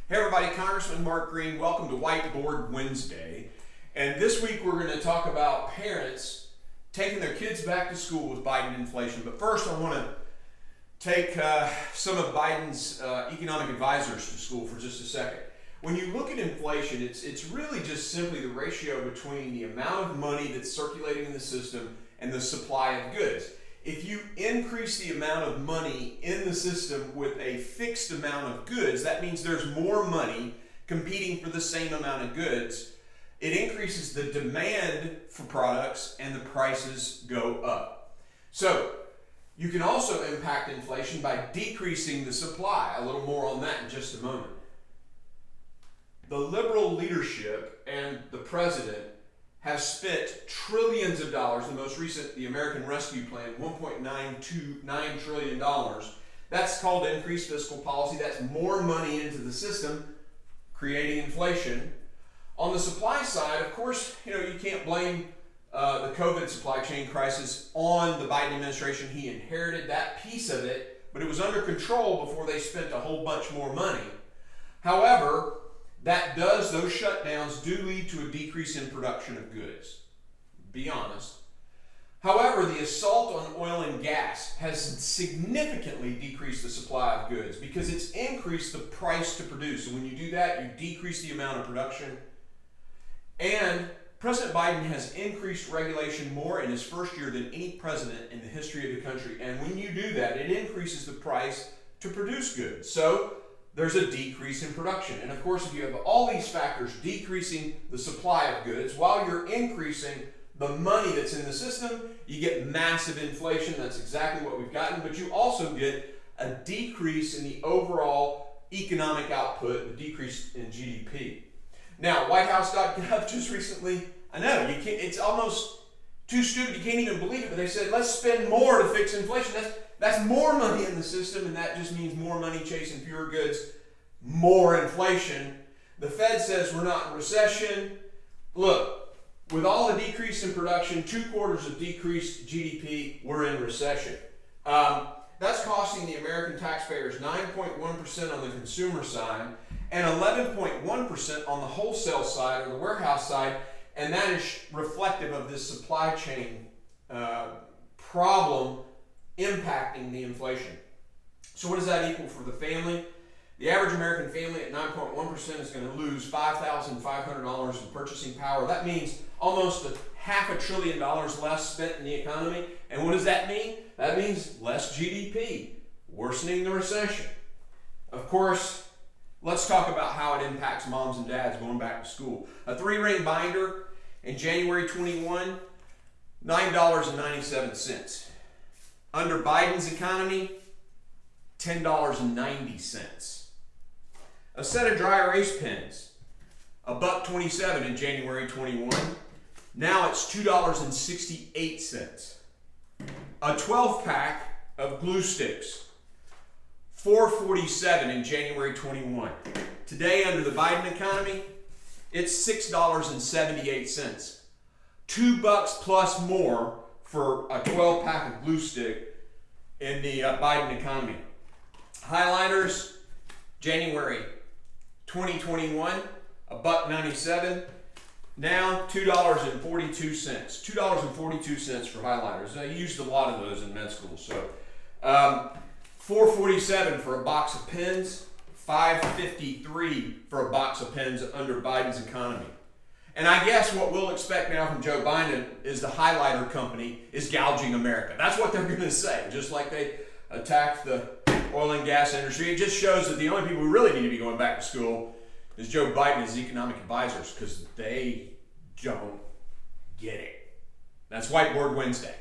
Hey everybody, Congressman Mark Green. Welcome to Whiteboard Wednesday. And this week we're going to talk about parents taking their kids back to school with Biden inflation. But first I want to take some of Biden's economic advisors to school for just a second. When you look at inflation, it's really just simply the ratio between the amount of money that's circulating in the system and the supply of goods. If you increase the amount of money in the system with a fixed amount of goods, that means there's more money competing for the same amount of goods. It increases the demand for products and the prices go up. So you can also impact inflation by decreasing the supply. A little more on that in just a moment. The liberal leadership and the president have spent trillions of dollars. The most recent, the American Rescue Plan, $1.929 trillion. That's called increased fiscal policy. That's more money into the system, creating inflation. On the supply side, of course, you can't blame the COVID supply chain crisis on the Biden administration. He inherited that piece of it, but it was under control before they spent a whole bunch more money. However, those shutdowns do lead to a decrease in production of goods. Be honest. However, the assault on oil and gas has significantly decreased the supply of goods because it's increased the price to produce. And when you do that, you decrease the amount of production. And President Biden has increased regulation more in his first year than any president in the history of the country. And when you do that, it increases the price to produce goods. So there's a decrease in production. And of course, if you have all these factors decreasing the supply of goods while you're increasing the money that's in the system, you get massive inflation. That's exactly what we've gotten. But you also get a decrease in the overall economic output, a decrease in GDP. Now, WhiteHouse.gov just recently, I know, it's almost too stupid, you can't even believe it, but they said, let's spend more to fix inflation. That's more money in the system, and that just means more money chasing fewer goods, more inflation. The Fed says we're not in recession. Look, with all the decrease in production, 2 quarters of decreased GDP, we're in recession. That's costing the American taxpayers 9.1% on the consumer side and 11.1% on the wholesale side or the warehouse side, and that is reflective of this supply chain problem impacting the inflation. So what does that equal for the family? The average American family at 9.1% is going to lose $5,500 in purchasing power. That means almost $500 billion less spent in the economy. And what does that mean? That means less GDP, worsening the recession. Of course, let's talk about how it impacts moms and dads going back to school. A 3-ring binder in January 21, $9.97. Under Biden's economy, $10.90. A set of dry erase pens, $1.27 in January 21. Now it's $2.68. A 12-pack of glue sticks, $4.47 in January 21. Today, under the Biden economy, it's $6.78. $2 plus more for a 12-pack of glue stick in the Biden economy. Highlighters, January 2021, $1.97. Now $2.42. $2.42 for highlighters. I used a lot of those in med school. So $4.47 for a box of pens, $5.53 for a box of pens under Biden's economy. And I guess what we'll expect now from Joe Biden is the highlighter company is gouging America. That's what they're going to say, just like they attacked the oil and gas industry. It just shows that the only people who really need to be going back to school is Joe Biden and his economic advisors because they don't get it. That's Whiteboard Wednesday.